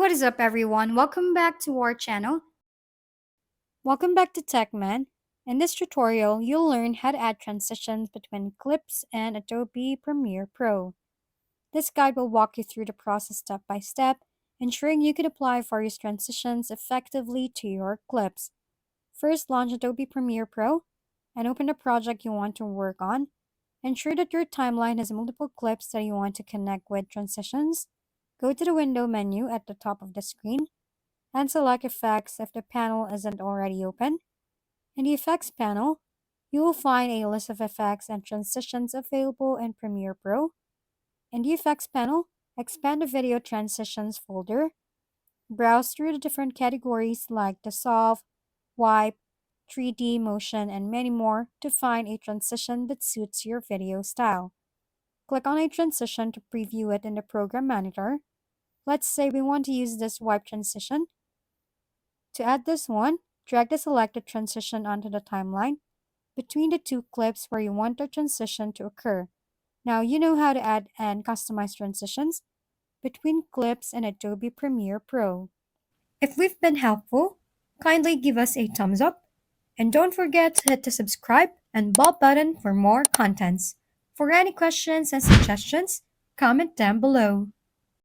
What is up, everyone? Welcome back to our channel. Welcome back to TechMan. In this tutorial, you'll learn how to add transitions between clips and Adobe Premiere Pro. This guide will walk you through the process step by step, ensuring you can apply various transitions effectively to your clips. First, launch Adobe Premiere Pro and open the project you want to work on. Ensure that your timeline has multiple clips that you want to connect with transitions. Go to the window menu at the top of the screen and select Effects if the panel isn't already open. In the Effects panel, you will find a list of effects and transitions available in Premiere Pro. In the Effects panel, expand the Video Transitions folder. Browse through the different categories like Dissolve, Wipe, 3D, Motion, and many more to find a transition that suits your video style. Click on a transition to preview it in the Program Manager. Let's say we want to use this wipe transition. To add this one, drag the selected transition onto the timeline between the two clips where you want the transition to occur. Now you know how to add and customize transitions between clips in Adobe Premiere Pro. If we've been helpful, kindly give us a thumbs up and don't forget to hit the subscribe and bell button for more contents. For any questions and suggestions, comment down below.